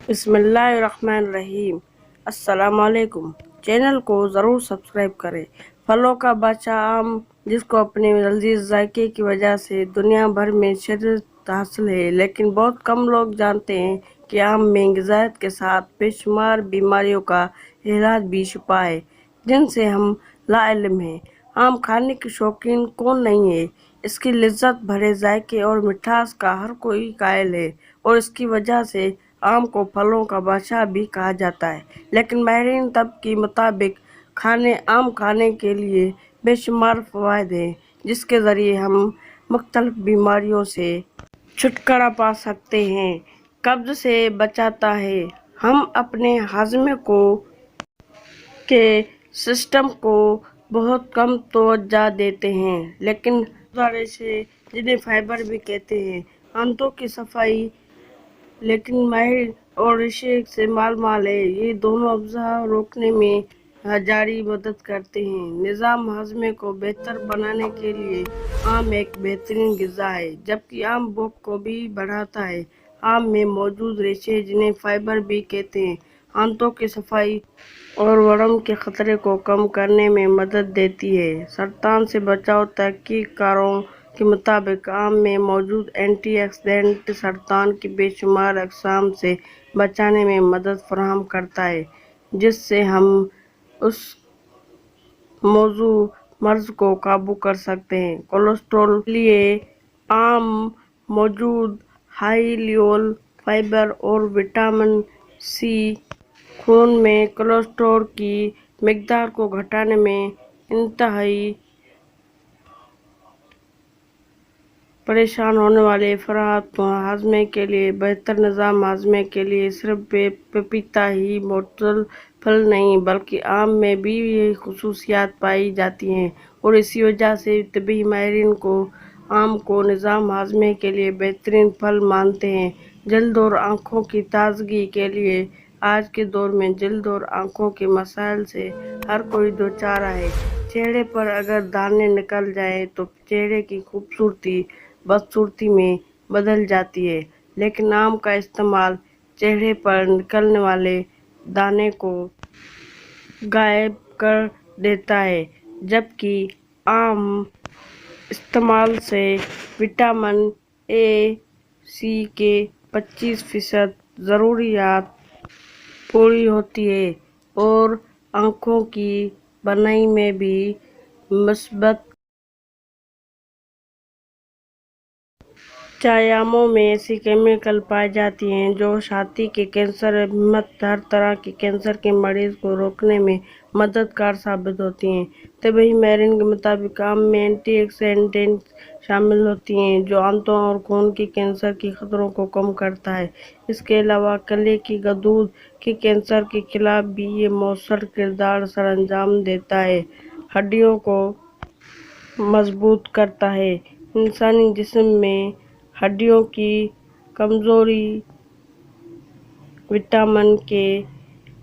بسم اللہ الرحمن الرحیم۔ السلام علیکم۔ چینل کو ضرور سبسکرائب کریں۔ پھلوں کا بادشاہ آم، جس کو اپنے لذیذ ذائقے کی وجہ سے دنیا بھر میں شہرت حاصل ہے، لیکن بہت کم لوگ جانتے ہیں کہ آم میں غذائیت کے ساتھ بے شمار بیماریوں کا علاج بھی چھپا ہے، جن سے ہم لاعلم ہیں۔ آم کھانے کے شوقین کون نہیں ہے؟ اس کی لذت بھرے ذائقے اور مٹھاس کا ہر کوئی قائل ہے، اور اس کی وجہ سے آم کو پھلوں کا بادشاہ بھی کہا جاتا ہے۔ لیکن ماہرین طب کے مطابق آم کھانے کے لیے بے شمار فوائد ہیں، جس کے ذریعے ہم مختلف بیماریوں سے چھٹکارا پا سکتے ہیں۔ قبض سے بچاتا ہے۔ ہم اپنے ہاضمے کے سسٹم کو بہت کم توجہ دیتے ہیں، لیکن اجزاء ریشے، جنہیں فائبر بھی کہتے ہیں، آنتوں کی صفائی لیکن ماہر اور ریشے سے مال مال ہے۔ یہ دونوں اجزاء روکنے میں جاری مدد کرتے ہیں۔ نظام ہاضمے کو بہتر بنانے کے لیے آم ایک بہترین غذا ہے، جبکہ آم بھوک کو بھی بڑھاتا ہے۔ آم میں موجود ریشے، جنہیں فائبر بھی کہتے ہیں، آنتوں کی صفائی اور ورم کے خطرے کو کم کرنے میں مدد دیتی ہے۔ سرطان سے بچاؤ: تحقیق کاروں کے مطابق آم میں موجود اینٹی آکسیڈنٹ سرطان کی بے شمار اقسام سے بچانے میں مدد فراہم کرتا ہے، جس سے ہم اس موذوع مرض کو قابو کر سکتے ہیں۔ کولیسٹرول کے لیے آم موجود ہائی لیول فائبر اور وٹامن سی خون میں کولیسٹرول کی مقدار کو گھٹانے میں انتہائی پریشان ہونے والے افراد کو ہاضمے کے لیے بہتر نظام ہاضمے کے لیے صرف پپیتا ہی معتدل پھل نہیں، بلکہ آم میں بھی یہ خصوصیات پائی جاتی ہیں، اور اسی وجہ سے طبی ماہرین آم کو نظام ہاضمے کے لیے بہترین پھل مانتے ہیں۔ جلد اور آنکھوں کی تازگی کے لیے آج کے دور میں جلد اور آنکھوں کے مسائل سے ہر کوئی دوچار ہے۔ چہرے پر اگر دانے نکل جائیں تو چہرے کی خوبصورتی بدصورتی میں بدل جاتی ہے، لیکن آم کا استعمال چہرے پر نکلنے والے دانے کو غائب کر دیتا ہے، جبکہ آم استعمال سے وٹامن اے، سی کے 25% ضروریات پوری ہوتی ہیں، اور آنکھوں کی بینائی میں بھی مثبت چائے آموں میں ایسی کیمیکل پائی جاتی ہیں جو چھاتی کے کینسر، ہر طرح کے کینسر کے مریض کو روکنے میں مددگار ثابت ہوتی ہیں۔ طبی ماہرین کے مطابق آم میں اینٹی آکسیڈنٹس شامل ہوتے ہیں جو آنتوں اور خون کے کینسر کے خطروں کو کم کرتا ہے۔ اس کے علاوہ گلے کی گدود کے کینسر کے خلاف بھی یہ مؤثر کردار سر انجام دیتا ہے۔ ہڈیوں کو مضبوط کرتا ہے: انسانی جسم میں ہڈیوں کی کمزوری وٹامن کے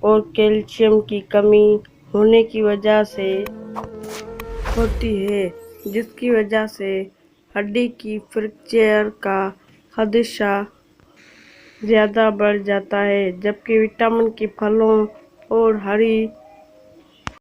اور کیلشیم کی کمی ہونے کی وجہ سے ہوتی ہے، جس کی وجہ سے ہڈی کی فریکچر کا خدشہ زیادہ بڑھ جاتا ہے۔ جبکہ وٹامن کے پھلوں اور ہری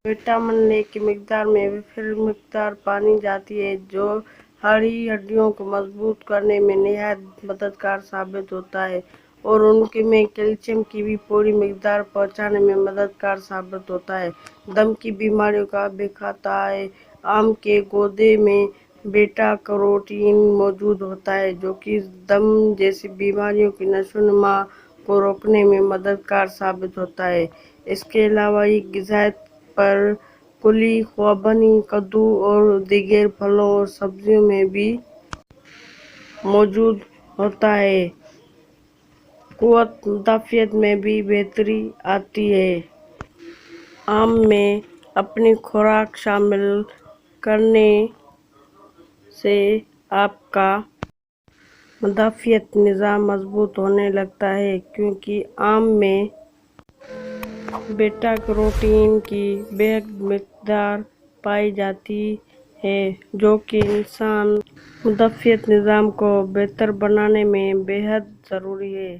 وٹامن اے کی مقدار میں وافر مقدار پائی جاتی ہے، جو ہڈیوں کو مضبوط کرنے میں نہایت مددگار ثابت ہوتا ہے، اور ان میں کیلشیم کی بھی پوری مقدار پہنچانے میں مددگار ثابت ہوتا ہے۔ دم کی بیماریوں کا بھی خطرہ ہے: آم کے گودے میں بیٹا کیروٹین موجود ہوتا ہے، جو کہ دم جیسی بیماریوں کی نشوونما کو روکنے میں مددگار ثابت ہوتا ہے۔ اس کے علاوہ یہ غذائیت پر کلی، خوبانی، کدو اور دیگر پھلوں اور سبزیوں میں بھی موجود ہوتا ہے۔ قوت مدافعت میں بھی بہتری آتی ہے: آم میں اپنی خوراک شامل کرنے سے آپ کا مدافعتی نظام مضبوط ہونے لگتا ہے، کیونکہ آم میں بیٹا کیروٹین کی بڑی مقدار پائی جاتی ہے، جو کہ انسانی مدافعتی نظام کو بہتر بنانے میں بے حد ضروری ہے۔